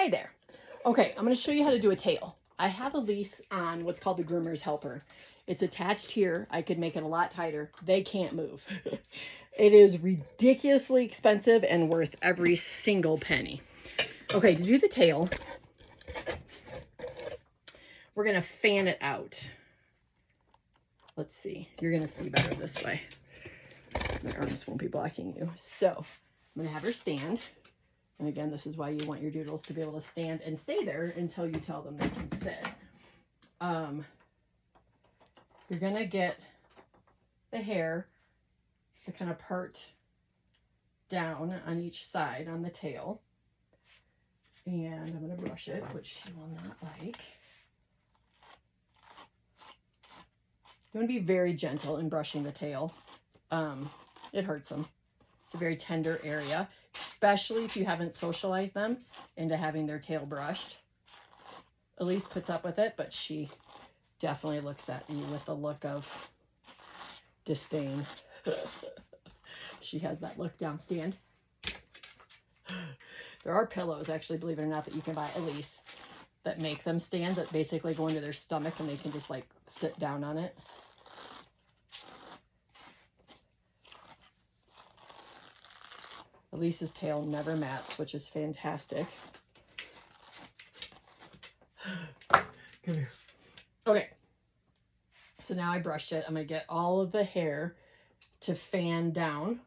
Hi there. Okay, I'm going to show you how to do a tail. I have a lease on what's called the Groomer's Helper. It's attached here. I could make it a lot tighter. They can't move. It is ridiculously expensive and worth every single penny. Okay, to do the tail, we're going to fan it out. Let's see. You're going to see better this way. My arms won't be blocking you. So I'm going to have her stand. And again, this is why you want your doodles to be able to stand and stay there until you tell them they can sit. You're going to get the hair to kind of part down on each side on the tail. And I'm going to brush it, which she will not like. You want to be very gentle in brushing the tail. It hurts them. It's a very tender area, especially if you haven't socialized them into having their tail brushed. Elise puts up with it, but she definitely looks at you with the look of disdain. She has that look down. Stand. There are pillows, actually, believe it or not, that you can buy, Elise, that make them stand, that basically go into their stomach and they can just like sit down on it. Elise's tail never mats, which is fantastic. Come here. Okay. So now I brushed it. I'm going to get all of the hair to fan down.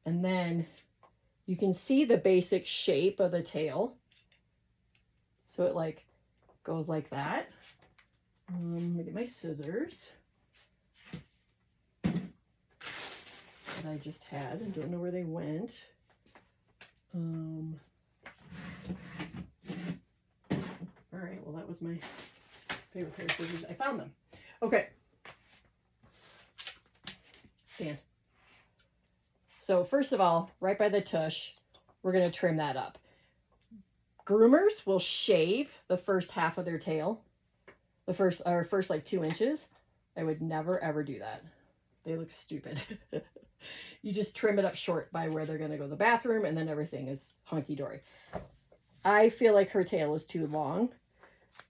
And then you can see the basic shape of the tail. So it like goes like that. Let me get my scissors that I just had. I don't know where they went. All right, well, that was my favorite pair of scissors. I found them. Okay. Stand. So first of all, right by the tush, we're going to trim that up. Groomers will shave the first half of their tail, the first like 2 inches. I would never, ever do that. They look stupid. You just trim it up short by where they're going to go to the bathroom, and then everything is hunky-dory. I feel like her tail is too long,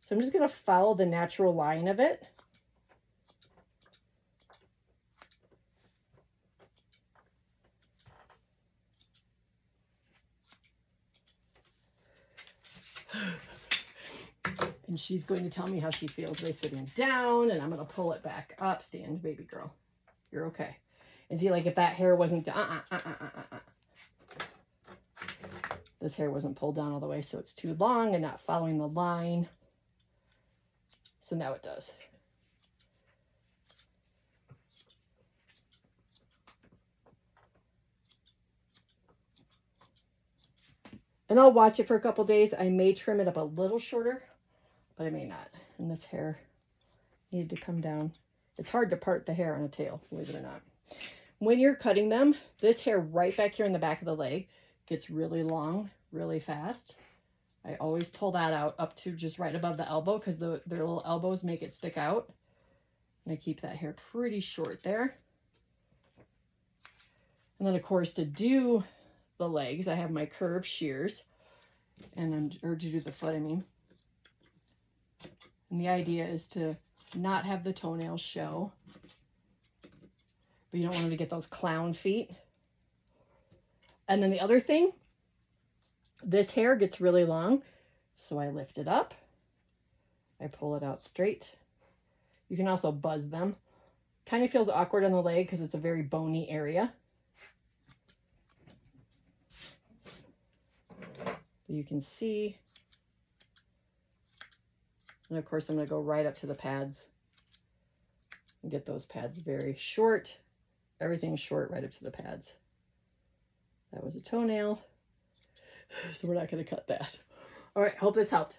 so I'm just going to follow the natural line of it. And she's going to tell me how she feels by sitting down, and I'm going to pull it back up. Stand, baby girl. You're okay. And see, like, if that hair wasn't this hair wasn't pulled down all the way, so it's too long and not following the line. So now it does. And I'll watch it for a couple days. I may trim it up a little shorter, but I may not. And this hair needed to come down. It's hard to part the hair on a tail, believe it or not. When you're cutting them, this hair right back here in the back of the leg gets really long, really fast. I always pull that out up to just right above the elbow because their little elbows make it stick out. And I keep that hair pretty short there. And then, of course, to do the legs, I have my curved shears, or to do the foot, I mean. And the idea is to not have the toenails show, but you don't want them to get those clown feet. And then the other thing, this hair gets really long, so I lift it up. I pull it out straight. You can also buzz them. Kind of feels awkward on the leg because it's a very bony area. You can see. And of course, I'm going to go right up to the pads and get those pads very short. Everything's short right up to the pads. That was a toenail, so we're not going to cut that. All right, hope this helped.